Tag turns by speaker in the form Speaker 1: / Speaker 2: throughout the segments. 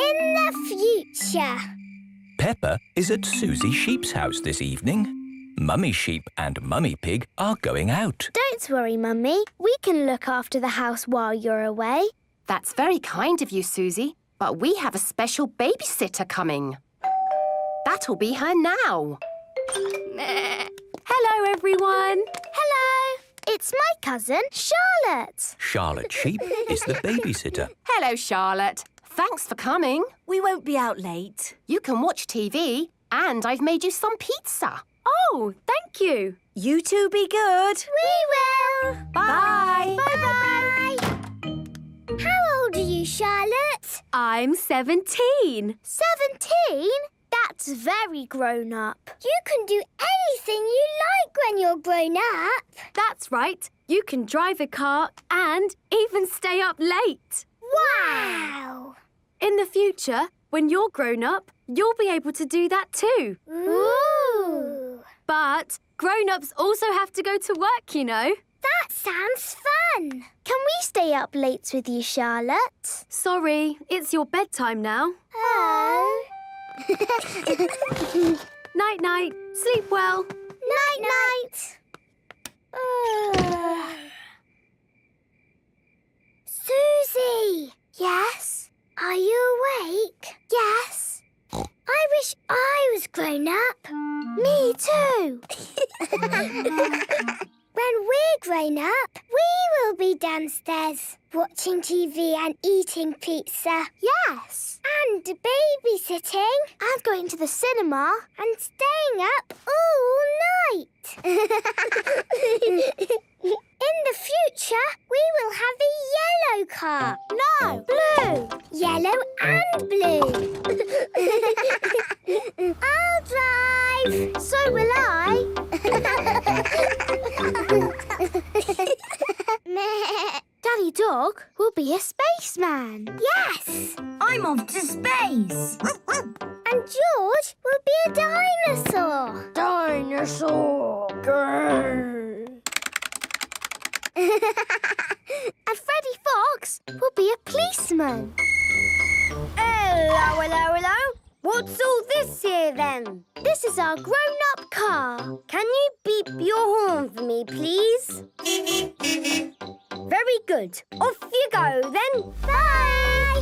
Speaker 1: In the future.
Speaker 2: Peppa is at Susie Sheep's house this evening. Mummy Sheep and Mummy Pig are going out.
Speaker 1: Don't worry, Mummy. We can look after the house while you're away.
Speaker 3: That's very kind of you, Susie, but we have a special babysitter coming. That'll be her now.
Speaker 4: Hello, everyone.
Speaker 1: Hello. It's my cousin, Charlotte.
Speaker 2: Charlotte Sheep is the babysitter.
Speaker 3: Hello, Charlotte. Thanks for coming.
Speaker 4: We won't be out late.
Speaker 3: You can watch TV, and I've made you some pizza.
Speaker 4: Oh, thank you. You two be good.
Speaker 1: We will.
Speaker 4: Bye.
Speaker 1: Bye-bye. How old are you, Charlotte?
Speaker 4: I'm 17.
Speaker 1: 17? That's very grown up. You can do anything you like when you're grown up.
Speaker 4: That's right. You can drive a car and even stay up late.
Speaker 1: Wow!
Speaker 4: In the future, when you're grown up, you'll be able to do that too.
Speaker 1: Ooh!
Speaker 4: But grown-ups also have to go to work, you know.
Speaker 1: That sounds fun. Can we stay up late with you, Charlotte?
Speaker 4: Sorry, it's your bedtime now.
Speaker 1: Oh.
Speaker 4: Night-night. Sleep well.
Speaker 1: Night-night. Susie! Yes? Are you awake? Yes. I wish I was grown up. Me too. When we're grown up, we will be downstairs watching TV and eating pizza. Yes. And babysitting. And going to the cinema. And staying up all night. In the future, we will have a yellow car. No, blue. Yellow and blue. I'll drive. So will I. Daddy Dog will be a spaceman. Yes.
Speaker 5: I'm off to space.
Speaker 1: And George will be a dinosaur.
Speaker 5: Dinosaur. Grrr.
Speaker 1: And Freddy Fox will be a policeman.
Speaker 5: Hello, hello, hello. What's all this here then?
Speaker 1: This is our grown-up car.
Speaker 5: Can you beep your horn for me, please? Very good. Off you go then.
Speaker 1: Bye!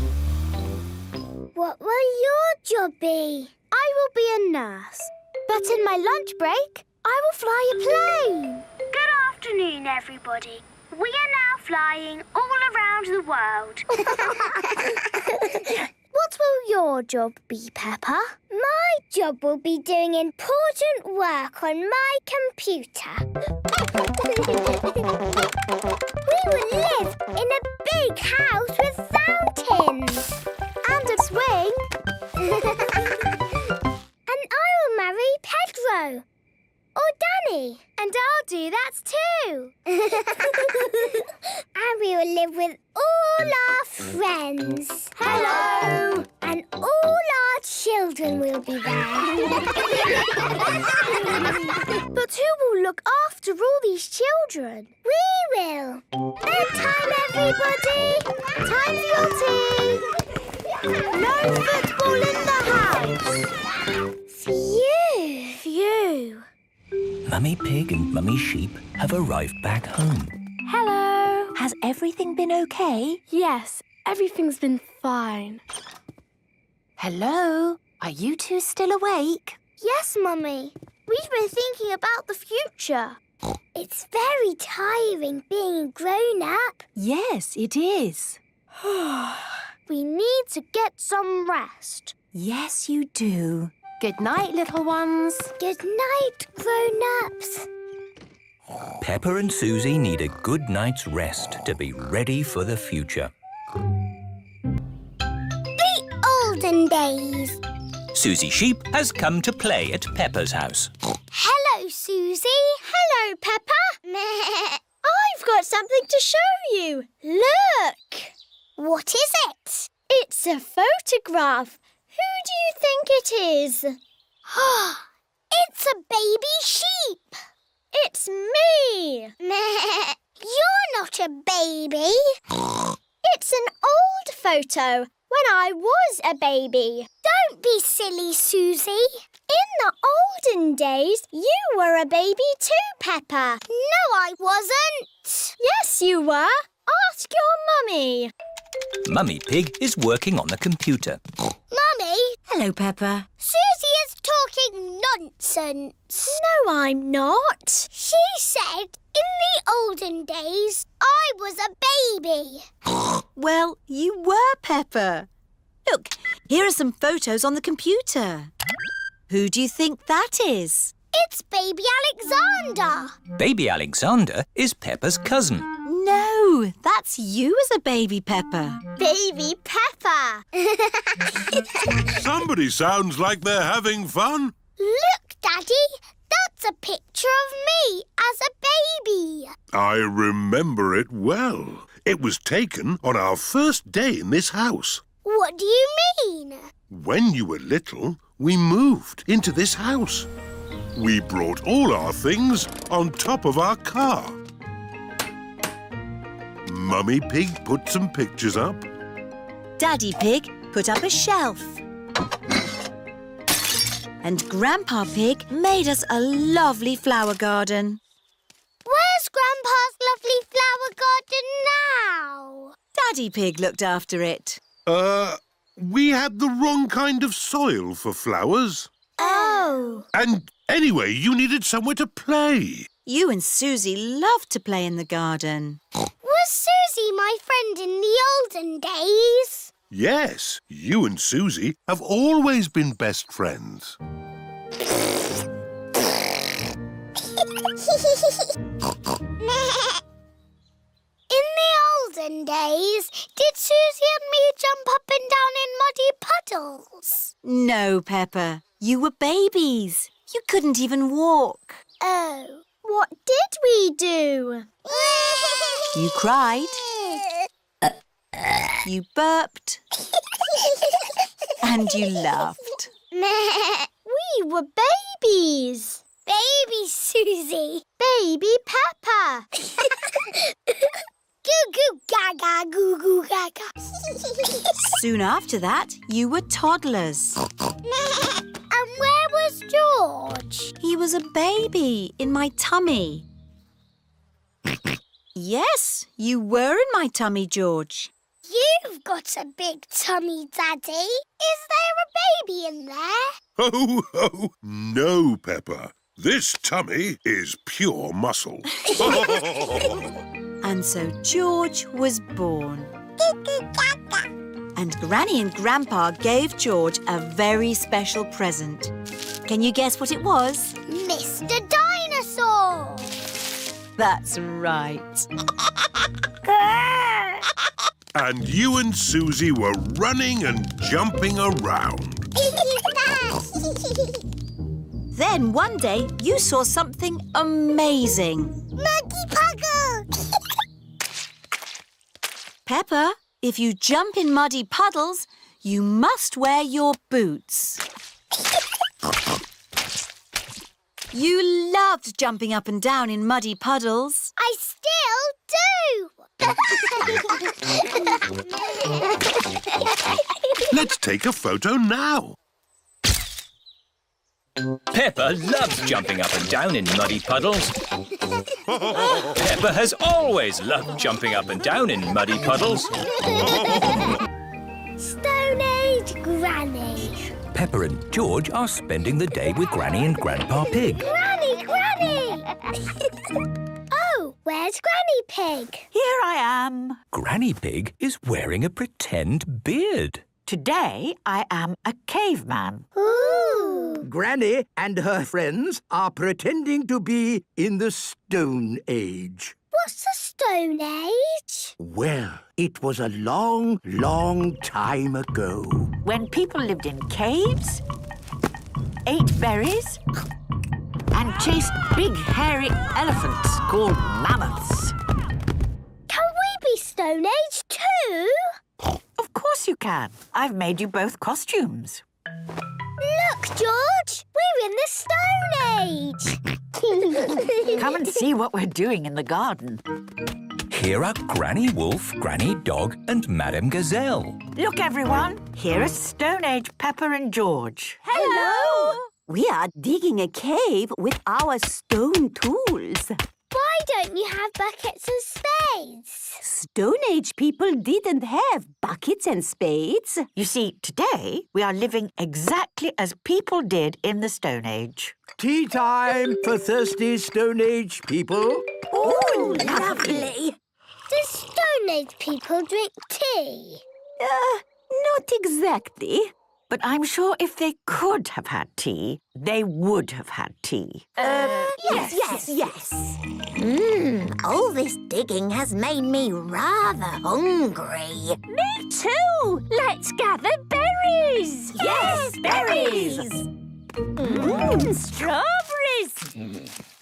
Speaker 1: What will your job be? I will be a nurse. But in my lunch break, I will fly a plane.
Speaker 6: Good afternoon, everybody. We are now flying all around the world.
Speaker 1: What will your job be, Peppa? My job will be doing important work on my computer. We will live in a big house with fountains. And a swing. And I will marry Pedro. Or Danny. And I'll do that too. And we will live with all our friends.
Speaker 5: Hello.
Speaker 1: And all our children will be there. But who will look after all these children? We will. Bedtime, everybody. Time for your tea. No football in the house. Phew. Phew.
Speaker 2: Mummy Pig and Mummy Sheep have arrived back home.
Speaker 4: Hello.
Speaker 7: Has everything been okay?
Speaker 4: Yes, everything's been fine.
Speaker 3: Hello? Are you two still awake?
Speaker 1: Yes, Mummy. We've been thinking about the future. It's very tiring being grown up.
Speaker 7: Yes, it is.
Speaker 1: We need to get some rest.
Speaker 7: Yes, you do.
Speaker 3: Good night, little ones.
Speaker 1: Good night, grown-ups.
Speaker 2: Peppa and Susie need a good night's rest to be ready for the future.
Speaker 1: The olden days.
Speaker 2: Susie Sheep has come to play at Peppa's house.
Speaker 1: Hello, Susie. Hello, Peppa. I've got something to show you. Look. What is it? It's a photograph. Who do you think it is? It's a baby sheep. It's me. You're not a baby. It's an old photo. when I was a baby.
Speaker 6: Don't be silly, Susie.
Speaker 1: In the olden days, you were a baby too, Peppa.
Speaker 6: No, I wasn't.
Speaker 1: Yes, you were. Ask your mummy.
Speaker 2: Mummy Pig is working on the computer.
Speaker 6: Mummy,
Speaker 7: Hello, Peppa.
Speaker 6: Susie is talking nonsense.
Speaker 1: No, I'm not.
Speaker 6: She said in the olden days I was a baby.
Speaker 7: Well, you were, Peppa. Look, here are some photos on the computer. Who do you think that is?
Speaker 6: It's baby Alexander.
Speaker 2: Baby Alexander is Peppa's cousin.
Speaker 7: No, that's you as a baby, Peppa.
Speaker 1: Baby Peppa.
Speaker 8: Somebody sounds like they're having fun.
Speaker 6: Look, Daddy, that's a picture of me as a baby.
Speaker 8: I remember it well. It was taken on our first day in this house.
Speaker 6: What do you mean?
Speaker 8: When you were little, we moved into this house. We brought all our things on top of our car. Mummy Pig put some pictures up.
Speaker 7: Daddy Pig put up a shelf. And Grandpa Pig made us a lovely flower garden.
Speaker 6: Where's Grandpa's lovely flower garden now?
Speaker 7: Daddy Pig looked after it.
Speaker 8: We had the wrong kind of soil for flowers.
Speaker 6: Oh.
Speaker 8: And anyway, you needed somewhere to play.
Speaker 7: You and Susie loved to play in the garden.
Speaker 6: Was Susie my friend in the olden days?
Speaker 8: Yes, you and Susie have always been best friends.
Speaker 6: In the olden days, did Susie and me jump up and down in muddy puddles?
Speaker 7: No, Peppa. You were babies. You couldn't even walk.
Speaker 6: Oh.
Speaker 1: What did we do?
Speaker 7: You cried. You burped. And you laughed.
Speaker 1: We were babies.
Speaker 6: Baby Susie.
Speaker 1: Baby Peppa.
Speaker 6: Goo goo gaga, goo goo gaga.
Speaker 7: Soon after that, you were toddlers.
Speaker 6: And where was George?
Speaker 7: He was a baby in my tummy. Yes, you were in my tummy, George.
Speaker 6: You've got a big tummy, Daddy. Is there a baby in there?
Speaker 8: Ho, ho! No, Peppa. This tummy is pure muscle.
Speaker 7: And so George was born. And Granny and Grandpa gave George a very special present. Can you guess what it was?
Speaker 6: Mr. Dinosaur.
Speaker 7: That's right.
Speaker 8: And you and Susie were running and jumping around.
Speaker 7: Then one day you saw something amazing.
Speaker 6: Monkey Puggle.
Speaker 7: Peppa, if you jump in muddy puddles, you must wear your boots. You loved jumping up and down in muddy puddles.
Speaker 6: I still do.
Speaker 8: Let's take a photo now.
Speaker 2: Peppa loves jumping up and down in muddy puddles. Peppa has always loved jumping up and down in muddy puddles.
Speaker 6: Stone Age Granny.
Speaker 2: Peppa and George are spending the day with Granny and Grandpa Pig.
Speaker 6: Granny, Granny! Oh, where's Granny Pig?
Speaker 9: Here I am.
Speaker 2: Granny Pig is wearing a pretend beard.
Speaker 9: Today I am a caveman.
Speaker 6: Ooh.
Speaker 10: Granny and her friends are pretending to be in the Stone Age.
Speaker 6: What's the Stone Age?
Speaker 10: Well, it was a long, long time ago.
Speaker 9: When people lived in caves, ate berries, and chased big hairy elephants called mammoths.
Speaker 6: Can we be Stone Age too?
Speaker 9: Of course you can. I've made you both costumes.
Speaker 6: Look, George, we're in the Stone Age.
Speaker 9: Come and see what we're doing in the garden.
Speaker 2: here are Granny Wolf, Granny Dog and Madame Gazelle.
Speaker 9: Look, everyone. Here are Stone Age Peppa and George.
Speaker 11: Hello! We are digging a cave with our stone tools.
Speaker 6: Why don't you have buckets and spades?
Speaker 11: Stone Age people didn't have buckets and spades.
Speaker 9: You see, today we are living exactly as people did in the Stone Age.
Speaker 10: Tea time for thirsty Stone Age people.
Speaker 11: Oh, lovely.
Speaker 6: Do Stone Age people drink tea?
Speaker 11: Not exactly.
Speaker 9: But I'm sure if they could have had tea, they would have had tea.
Speaker 11: Yes. All this digging has made me rather hungry.
Speaker 4: Me too! Let's gather berries!
Speaker 11: Yes, berries!
Speaker 4: Strawberries!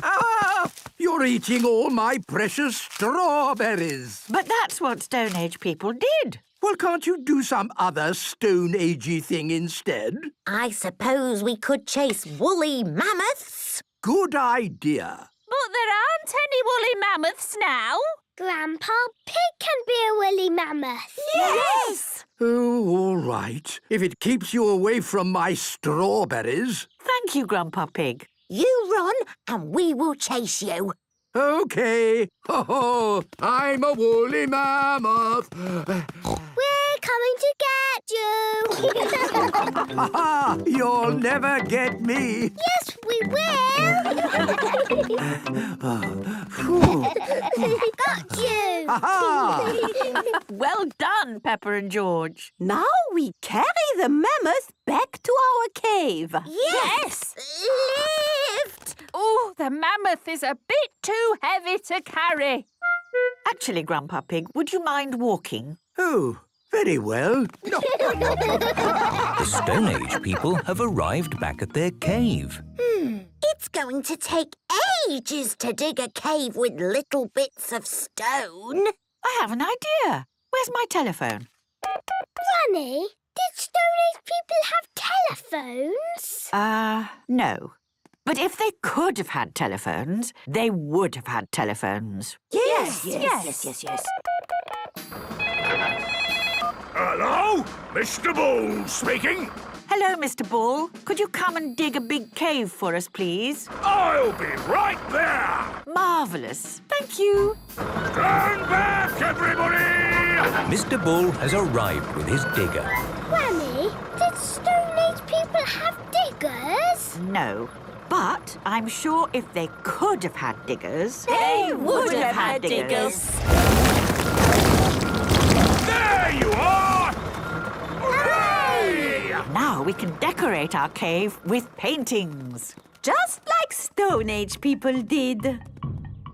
Speaker 10: Ah! You're eating all my precious strawberries.
Speaker 9: But that's what Stone Age people did.
Speaker 10: Well, can't you do some other Stone Agey thing instead?
Speaker 11: I suppose we could chase woolly mammoths.
Speaker 10: Good idea.
Speaker 4: But there aren't any woolly mammoths now.
Speaker 6: Grandpa Pig can be a woolly mammoth.
Speaker 11: Yes!
Speaker 10: Oh, all right. If it keeps you away from my strawberries.
Speaker 9: Thank you, Grandpa Pig.
Speaker 11: You run and we will chase you.
Speaker 10: OK. Ho-ho! I'm a woolly mammoth.
Speaker 6: We're coming to get you.
Speaker 10: Ha-ha! You'll never get me.
Speaker 6: Yes, we will. Got you.
Speaker 10: Ha-ha!
Speaker 9: Well done, Peppa and George.
Speaker 11: Now we carry the mammoth back to our cave.
Speaker 4: Yes!
Speaker 6: Lift.
Speaker 4: Oh, the mammoth is a bit too heavy to carry.
Speaker 9: Actually, Grandpa Pig, would you mind walking?
Speaker 10: Oh, very well.
Speaker 2: The Stone Age people have arrived back at their cave.
Speaker 11: It's going to take ages to dig a cave with little bits of stone.
Speaker 9: I have an idea. Where's my telephone?
Speaker 6: Granny, did Stone Age people have telephones?
Speaker 9: No. But if they could have had telephones, they would have had telephones.
Speaker 11: Yes.
Speaker 8: Hello? Mr. Bull speaking.
Speaker 9: Hello, Mr. Ball. Could you come and dig a big cave for us, please?
Speaker 8: I'll be right there.
Speaker 9: Marvellous. Thank you.
Speaker 8: Stand back, everybody!
Speaker 2: Mr. Bull has arrived with his digger.
Speaker 6: Granny, did Stone Age people have diggers?
Speaker 9: No. But I'm sure if they could have had diggers...
Speaker 11: They would have had diggers.
Speaker 8: There you are! Hooray!
Speaker 9: Now we can decorate our cave with paintings.
Speaker 11: Just like Stone Age people did.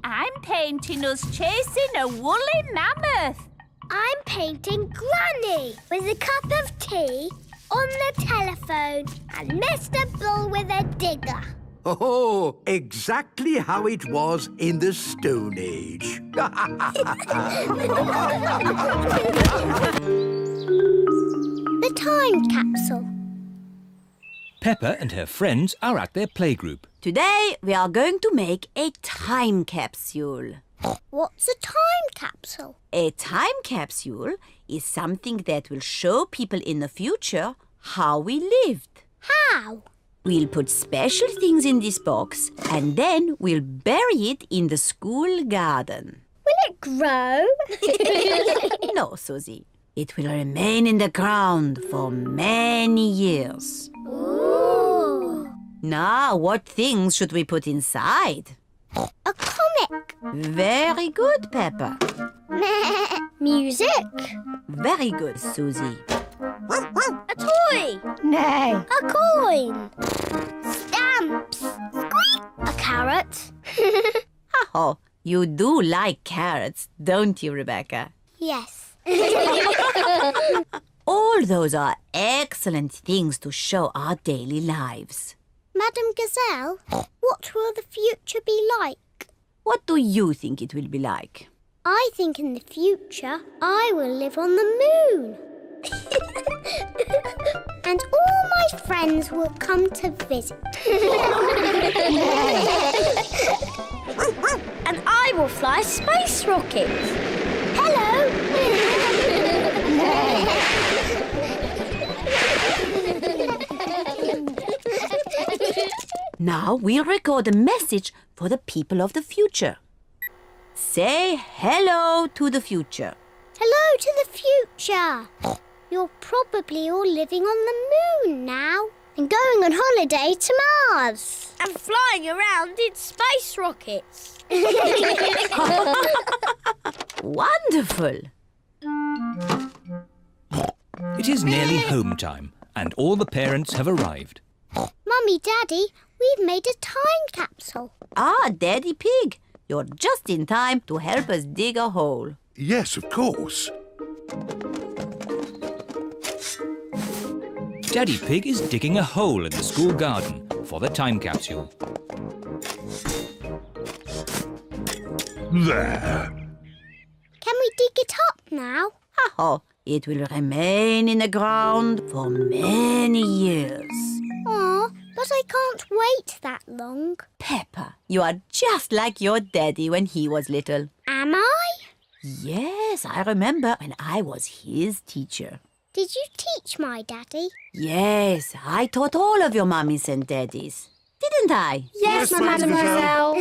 Speaker 4: I'm painting us chasing a woolly mammoth.
Speaker 6: I'm painting Granny with a cup of tea on the telephone and Mr. Bull with a digger.
Speaker 10: Oh, exactly how it was in the Stone Age.
Speaker 6: The time capsule.
Speaker 2: Peppa and her friends are at their playgroup.
Speaker 11: Today we are going to make a time capsule.
Speaker 6: What's a time capsule?
Speaker 11: A time capsule is something that will show people in the future how we lived.
Speaker 6: How?
Speaker 11: We'll put special things in this box and then we'll bury it in the school garden.
Speaker 6: Will it grow?
Speaker 11: No, Susie. It will remain in the ground for many years.
Speaker 6: Ooh.
Speaker 11: Now, what things should we put inside?
Speaker 6: A comic.
Speaker 11: Very good, Peppa.
Speaker 6: Music.
Speaker 11: Very good, Susie.
Speaker 6: A toy.
Speaker 11: Nay.
Speaker 6: A coin. Stamps. Squeak. A carrot.
Speaker 11: Oh, you do like carrots, don't you, Rebecca?
Speaker 6: Yes.
Speaker 11: All those are excellent things to show our daily lives.
Speaker 6: Madame Gazelle, what will the future be like?
Speaker 11: What do you think it will be like?
Speaker 6: I think in the future I will live on the moon. And all my friends will come to visit.
Speaker 4: And I
Speaker 6: I will fly a space rocket. Hello.
Speaker 11: Now we'll record a message for the people of the future. Say hello to the future.
Speaker 6: Hello to the future. You're probably all living on the moon now and going on holiday to Mars. And flying around in space rockets.
Speaker 11: Wonderful.
Speaker 2: It is nearly home time, and all the parents have arrived.
Speaker 6: Mummy, Daddy, we've made a time capsule.
Speaker 11: Ah, Daddy Pig, you're just in time to help us dig a hole.
Speaker 8: Yes, of course.
Speaker 2: Daddy Pig is digging a hole in the school garden for the time capsule.
Speaker 8: There.
Speaker 6: Can we dig it up now?
Speaker 11: Oh, it will remain in the ground for many years.
Speaker 6: Aw, but I can't wait that long.
Speaker 11: Peppa, you are just like your daddy when he was little.
Speaker 6: Am I?
Speaker 11: Yes, I remember when I was his teacher.
Speaker 6: Did you teach my daddy?
Speaker 11: Yes, I taught all of your mummies and daddies. Didn't I?
Speaker 3: Yes, Mademoiselle.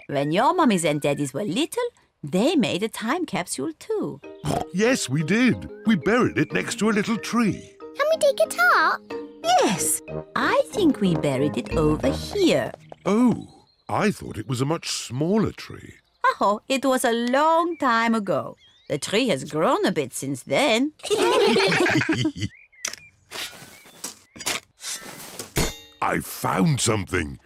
Speaker 11: When your mummies and daddies were little, they made a time capsule too.
Speaker 8: Yes, we did. We buried it next to a little tree.
Speaker 6: Can we dig it up?
Speaker 11: Yes, I think we buried it over here.
Speaker 8: Oh, I thought it was a much smaller tree.
Speaker 11: Oh, it was a long time ago. The tree has grown a bit since then.
Speaker 8: I found something.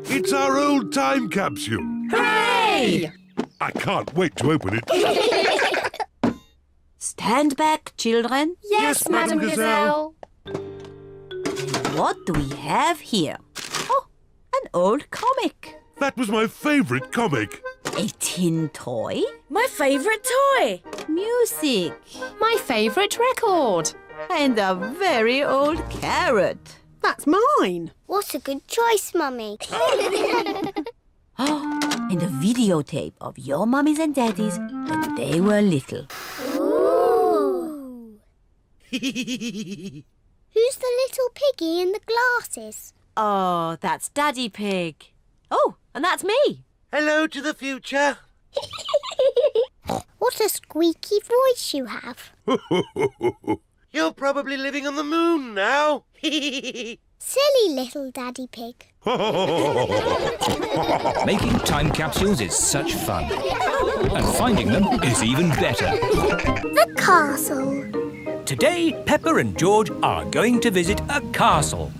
Speaker 8: It's our old time capsule.
Speaker 3: Hooray!
Speaker 8: I can't wait to open it.
Speaker 11: Stand back, children.
Speaker 3: Yes, Mademoiselle.
Speaker 11: What do we have here? Oh, an old comic.
Speaker 8: That was my favourite comic.
Speaker 11: A tin toy.
Speaker 4: My favourite toy.
Speaker 11: Music.
Speaker 3: My favourite record.
Speaker 11: And a very old carrot.
Speaker 4: That's mine.
Speaker 6: What a good choice, Mummy.
Speaker 11: Oh, and a videotape of your mummies and daddies when they were little.
Speaker 6: Ooh. Who's the little piggy in the glasses?
Speaker 11: Oh, that's Daddy Pig. Oh, and that's me.
Speaker 12: Hello to the future.
Speaker 6: What a squeaky voice you have.
Speaker 12: You're probably living on the moon now.
Speaker 6: Silly little Daddy Pig.
Speaker 2: Making time capsules is such fun. And finding them is even better.
Speaker 6: The castle.
Speaker 2: Today, Peppa and George are going to visit a castle.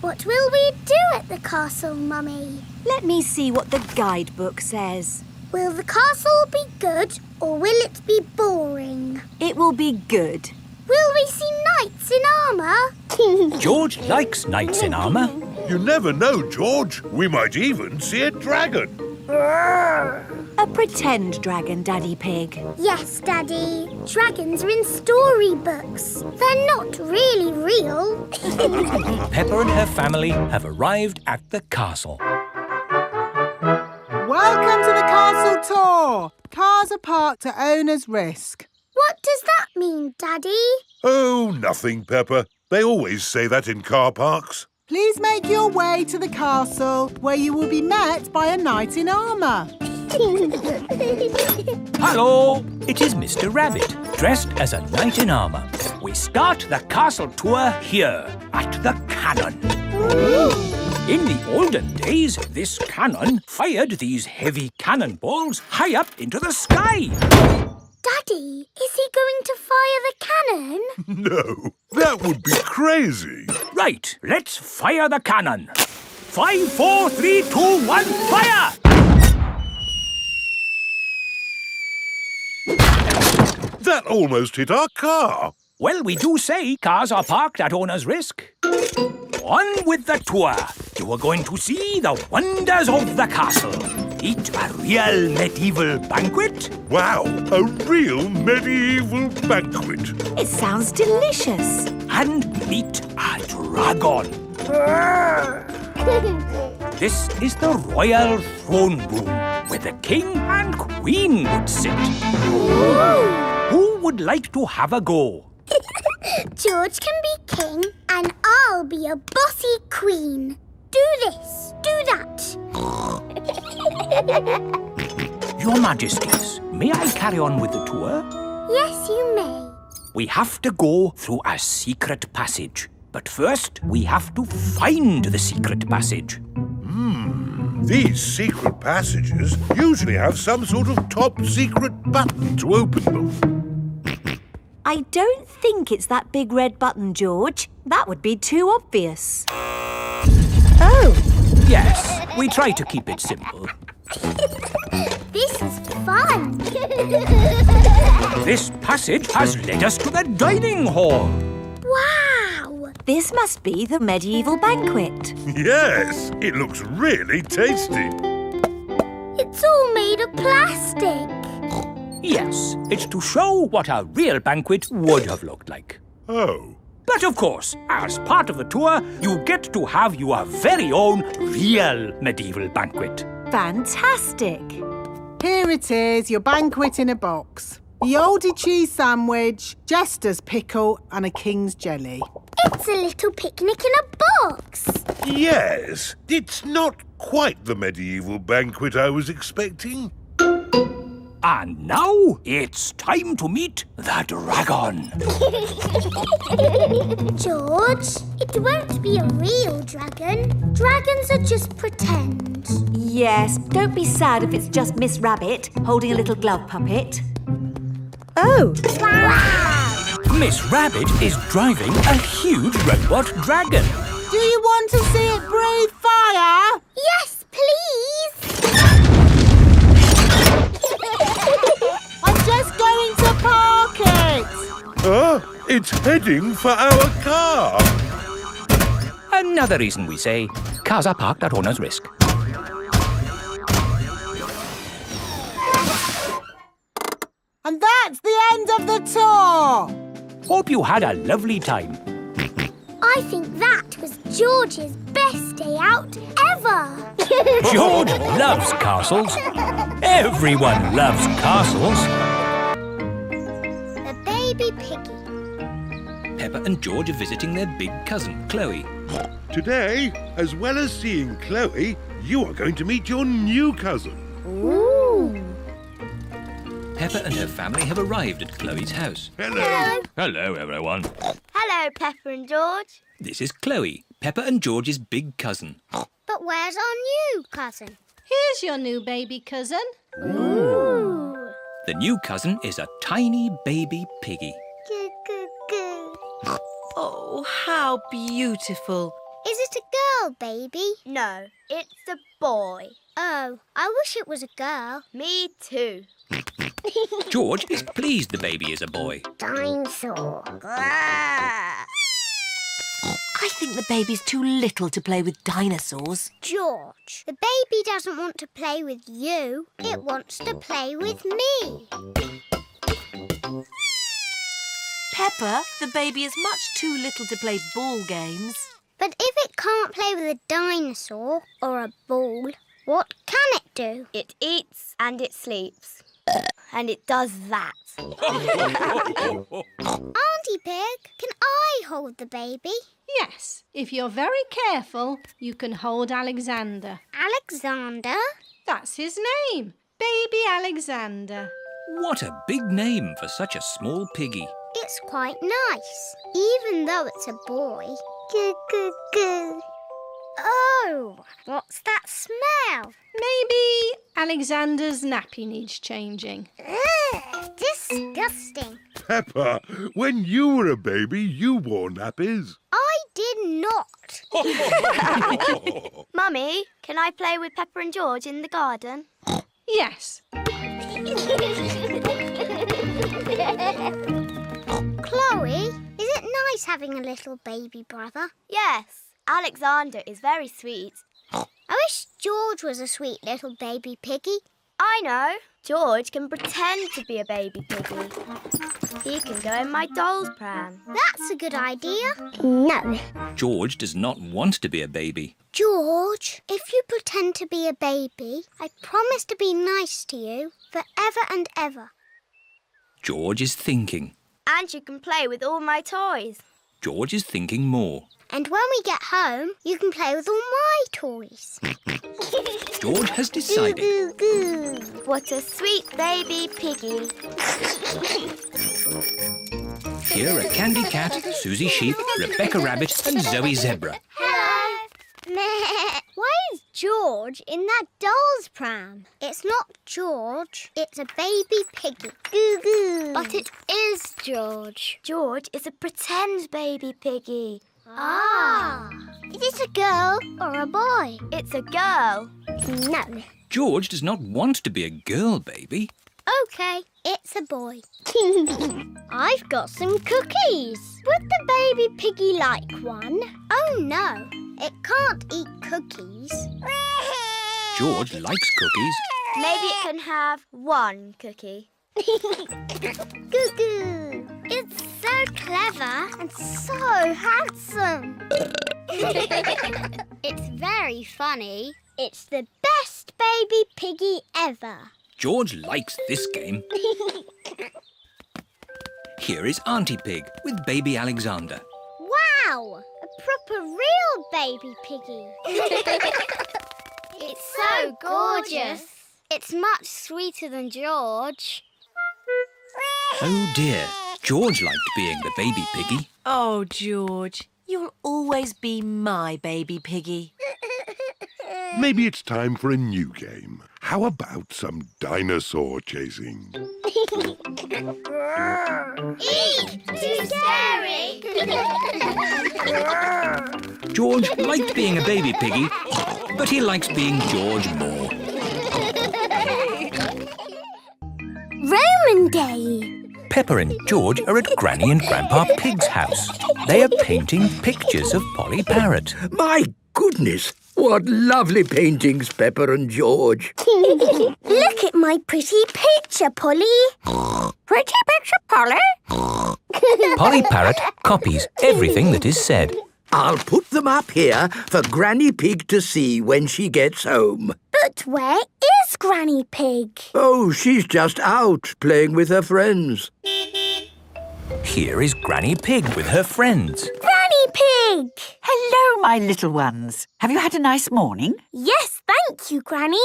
Speaker 6: What will we do at the castle, Mummy?
Speaker 1: Let me see what the guidebook says.
Speaker 6: Will the castle be good or will it be boring?
Speaker 1: It will be good.
Speaker 6: Will we see knights in armour?
Speaker 2: George likes knights in armour.
Speaker 8: You never know, George. We might even see a dragon.
Speaker 1: A pretend dragon, Daddy Pig.
Speaker 6: Yes, Daddy. Dragons are in storybooks. They're not really real.
Speaker 2: Peppa and her family have arrived at the castle.
Speaker 13: Welcome to the castle tour. Cars are parked at owner's risk.
Speaker 6: What does that mean, Daddy?
Speaker 8: Oh, nothing, Peppa. They always say that in car parks.
Speaker 13: Please make your way to the castle where you will be met by a knight in armour.
Speaker 2: Hello! It is Mr. Rabbit, dressed as a knight in armour. We start the castle tour here, at the cannon. In the olden days, this cannon fired these heavy cannonballs high up into the sky.
Speaker 6: Daddy, is he going to fire the cannon?
Speaker 8: No, that would be crazy.
Speaker 2: Right, let's fire the cannon. 5, 4, 3, 2, 1, fire!
Speaker 8: That almost hit our car.
Speaker 2: Well, we do say cars are parked at owner's risk. On with the tour. You are going to see the wonders of the castle. Eat a real medieval banquet.
Speaker 8: Wow, a real medieval banquet.
Speaker 1: It sounds delicious.
Speaker 2: And meet a dragon. This is the royal throne room, where the king and queen would sit. Who would like to have a go?
Speaker 6: George can be king and I'll be a bossy queen. Do this, do that.
Speaker 2: Your Majesties, may I carry on with the tour?
Speaker 6: Yes, you may.
Speaker 2: We have to go through a secret passage. But first, we have to find the secret passage.
Speaker 8: These secret passages usually have some sort of top secret button to open them.
Speaker 7: I don't think it's that big red button, George. That would be too obvious. Oh!
Speaker 2: Yes, we try to keep it simple.
Speaker 6: This is fun.
Speaker 2: This passage has led us to the dining hall.
Speaker 6: Wow!
Speaker 7: This must be the medieval banquet.
Speaker 8: Yes, it looks really tasty.
Speaker 6: It's all made of plastic.
Speaker 2: Yes, it's to show what a real banquet would have looked like.
Speaker 8: Oh.
Speaker 2: But of course, as part of the tour, you get to have your very own real medieval banquet.
Speaker 7: Fantastic!
Speaker 13: Here it is, your banquet in a box. The oldie cheese sandwich, jester's pickle and a king's jelly.
Speaker 6: It's a little picnic in a box.
Speaker 8: Yes, it's not quite the medieval banquet I was expecting.
Speaker 2: And now it's time to meet the dragon.
Speaker 6: George, it won't be a real dragon. Dragons are just pretend.
Speaker 7: Yes, don't be sad if it's just Miss Rabbit holding a little glove puppet. Oh!
Speaker 6: Wow!
Speaker 2: Miss Rabbit is driving a huge robot dragon.
Speaker 13: Do you want to see it breathe fire?
Speaker 6: Yes, please!
Speaker 13: I'm just going to park it!
Speaker 8: It's heading for our car.
Speaker 2: Another reason we say cars are parked at owner's risk.
Speaker 13: And that's the end of the tour!
Speaker 2: Hope you had a lovely time.
Speaker 6: I think that was George's best day out ever.
Speaker 2: George loves castles. Everyone loves castles.
Speaker 6: The baby piggy.
Speaker 2: Peppa and George are visiting their big cousin, Chloe.
Speaker 8: Today, as well as seeing Chloe, you are going to meet your new cousin.
Speaker 6: Ooh.
Speaker 2: Peppa and her family have arrived at Chloe's house.
Speaker 8: Hello.
Speaker 2: Hello, everyone.
Speaker 5: Hello, Peppa and George.
Speaker 2: This is Chloe, Peppa and George's big cousin.
Speaker 6: But where's our new cousin?
Speaker 14: Here's your new baby cousin.
Speaker 6: Ooh.
Speaker 2: The new cousin is a tiny baby piggy.
Speaker 6: Goo, goo, goo.
Speaker 7: Oh, how beautiful.
Speaker 6: Is it a girl baby?
Speaker 5: No, it's a boy.
Speaker 6: Oh, I wish it was a girl.
Speaker 5: Me too.
Speaker 2: George is pleased the baby is a boy.
Speaker 6: Dinosaur.
Speaker 7: I think the baby's too little to play with dinosaurs.
Speaker 6: George, the baby doesn't want to play with you. It wants to play with me.
Speaker 7: Peppa, the baby is much too little to play ball games.
Speaker 6: But if it can't play with a dinosaur or a ball, what can it do?
Speaker 5: It eats and it sleeps. And it does that.
Speaker 6: Auntie Pig, can I hold the baby?
Speaker 14: Yes, if you're very careful, you can hold Alexander.
Speaker 6: Alexander?
Speaker 14: That's his name, Baby Alexander.
Speaker 2: What a big name for such a small piggy.
Speaker 6: It's quite nice, even though it's a boy. Goo, goo, goo. Oh, what's that smell?
Speaker 14: Maybe Alexander's nappy needs changing.
Speaker 6: Ugh, disgusting.
Speaker 8: Peppa, when you were a baby, you wore nappies.
Speaker 6: I did not.
Speaker 5: Mummy, can I play with Peppa and George in the garden?
Speaker 14: Yes.
Speaker 6: Chloe, is it nice having a little baby brother?
Speaker 5: Yes, Alexander is very sweet.
Speaker 6: I wish George was a sweet little baby piggy.
Speaker 5: I know. George can pretend to be a baby piggy. He can go in my doll's pram.
Speaker 6: That's a good idea. No.
Speaker 2: George does not want to be a baby.
Speaker 6: George, if you pretend to be a baby, I promise to be nice to you forever and ever.
Speaker 2: George is thinking.
Speaker 5: And you can play with all my toys.
Speaker 2: George is thinking more.
Speaker 6: And when we get home, you can play with all my toys.
Speaker 2: George has decided.
Speaker 6: Goo, goo, goo.
Speaker 5: What a sweet baby piggy.
Speaker 2: Here are Candy Cat, Susie Sheep, Rebecca Rabbit and Zoe Zebra.
Speaker 6: Hello. Meh. Why is George in that doll's pram? It's not George. It's a baby piggy. Goo goo.
Speaker 5: But it is George. George is a pretend baby piggy.
Speaker 6: Ah. Is this a girl or a boy?
Speaker 5: It's a girl.
Speaker 6: No.
Speaker 2: George does not want to be a girl baby.
Speaker 6: OK, it's a boy. I've got some cookies. Would the baby piggy like one? Oh, no. It can't eat cookies.
Speaker 2: George likes cookies.
Speaker 5: Maybe it can have one cookie.
Speaker 6: Goo goo. It's so clever and so handsome. It's very funny. It's the best baby piggy ever.
Speaker 2: George likes this game. Here is Auntie Pig with baby Alexander.
Speaker 6: Wow! A proper real baby piggy.
Speaker 5: It's so gorgeous.
Speaker 6: It's much sweeter than George.
Speaker 2: Oh dear, George liked being the baby piggy.
Speaker 9: Oh, George, you'll always be my baby piggy.
Speaker 8: Maybe it's time for a new game. How about some dinosaur chasing?
Speaker 6: Eek! Too scary!
Speaker 2: George liked being a baby piggy, but he likes being George more.
Speaker 6: Roman Day!
Speaker 2: Peppa and George are at Granny and Grandpa Pig's house. They are painting pictures of Polly Parrot.
Speaker 10: My goodness, what lovely paintings, Peppa and George.
Speaker 6: Look at my pretty picture, Polly.
Speaker 9: Pretty picture, Polly.
Speaker 2: Polly Parrot copies everything that is said.
Speaker 10: I'll put them up here for Granny Pig to see when she gets home.
Speaker 6: But where is Granny Pig?
Speaker 10: Oh, she's just out playing with her friends.
Speaker 2: Here is Granny Pig with her friends.
Speaker 6: Granny Pig!
Speaker 9: Hello, my little ones. Have you had a nice morning?
Speaker 6: Yes, thank you, Granny.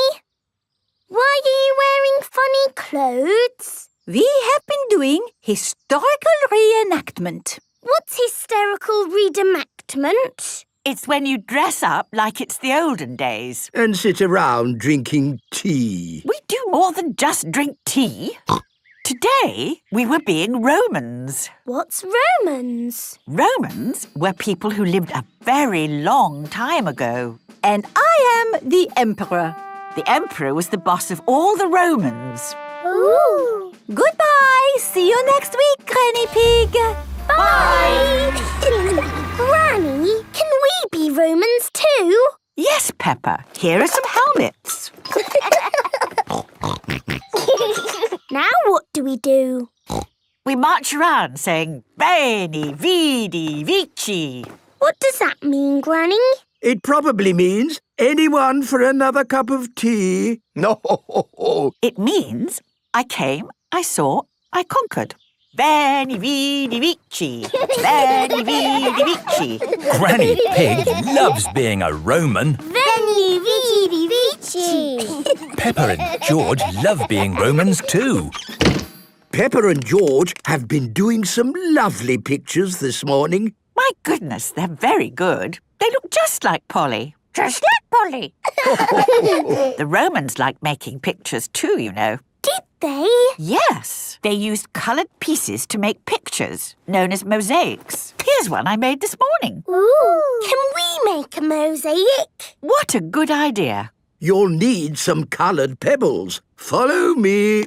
Speaker 6: Why are you wearing funny clothes?
Speaker 11: We have been doing historical reenactment.
Speaker 6: What's hysterical reenactment?
Speaker 9: It's when you dress up like it's the olden days.
Speaker 10: And sit around drinking tea.
Speaker 9: We do more than just drink tea. Today, we were being Romans.
Speaker 6: What's Romans?
Speaker 9: Romans were people who lived a very long time ago.
Speaker 11: And I am the Emperor.
Speaker 9: The Emperor was the boss of all the Romans.
Speaker 6: Ooh!
Speaker 11: Goodbye! See you next week, Granny Pig!
Speaker 6: Bye! Granny, can we be Romans too?
Speaker 9: Yes, Peppa. Here are some helmets.
Speaker 6: Now what do we do?
Speaker 9: We march around saying, Veni, Vidi, Vici.
Speaker 6: What does that mean, Granny?
Speaker 10: It probably means anyone for another cup of tea. No.
Speaker 9: It means I came, I saw, I conquered. Veni, Vidi, Vici. Veni, Vidi, Vici.
Speaker 2: Granny Pig loves being a Roman.
Speaker 6: Veni, vidi, vici.
Speaker 2: Peppa and George love being Romans too.
Speaker 10: Peppa and George have been doing some lovely pictures this morning.
Speaker 9: My goodness, they're very good. They look just like Polly. Just like Polly. The Romans liked making pictures too, you know.
Speaker 6: Did they?
Speaker 9: Yes. They used coloured pieces to make pictures, known as mosaics. Here's one I made this morning.
Speaker 6: Ooh! Can we make a mosaic?
Speaker 9: What a good idea.
Speaker 10: You'll need some coloured pebbles. Follow me.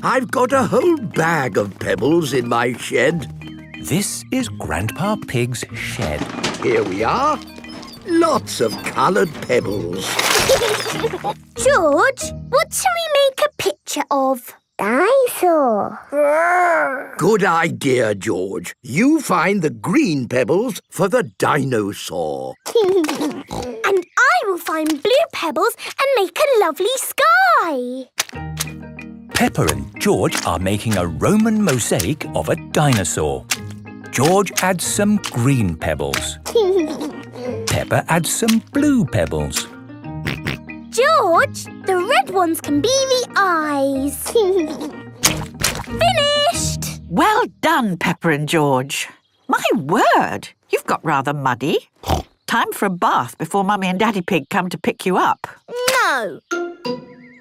Speaker 10: I've got a whole bag of pebbles in my shed.
Speaker 2: This is Grandpa Pig's shed.
Speaker 10: Here we are. Lots of coloured pebbles.
Speaker 6: George, what shall we make a picture of? dinosaur.
Speaker 10: Good idea, George. You find the green pebbles for the dinosaur.
Speaker 1: And I will find blue pebbles and make a lovely sky.
Speaker 2: Peppa and George are making a Roman mosaic of a dinosaur. George adds some green pebbles. Peppa adds some blue pebbles.
Speaker 1: George, the red ones can be the eyes. Finished!
Speaker 9: Well done, Peppa and George. My word, you've got rather muddy. Time for a bath before Mummy and Daddy Pig come to pick you up.
Speaker 1: No.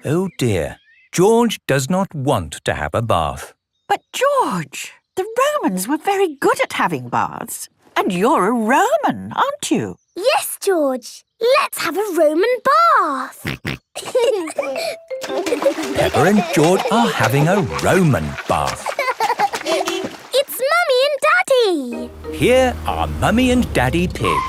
Speaker 2: Oh dear, George does not want to have a bath.
Speaker 9: But George, the Romans were very good at having baths. And you're a Roman, aren't you?
Speaker 1: Yes, George. Let's have a Roman bath.
Speaker 2: Peppa and George are having a Roman bath.
Speaker 1: It's Mummy and Daddy.
Speaker 2: Here are Mummy and Daddy Pig.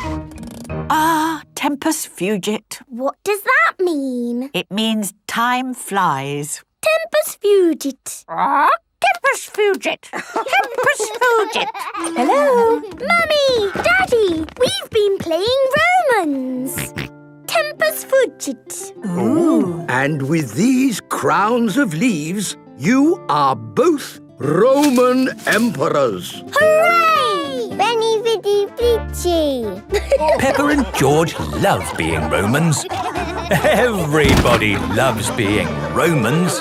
Speaker 9: Ah, tempus fugit.
Speaker 1: What does that mean?
Speaker 9: It means time flies.
Speaker 1: Tempus fugit.
Speaker 9: Tempus fugit. Tempus fugit.
Speaker 1: Hello? Mummy, Daddy, we've been playing Romans. Tempus fugit.
Speaker 9: Ooh.
Speaker 10: And with these crowns of leaves, you are both Roman emperors.
Speaker 6: Hooray! Benny Viddy Vici.
Speaker 2: Peppa and George love being Romans. Everybody loves being Romans.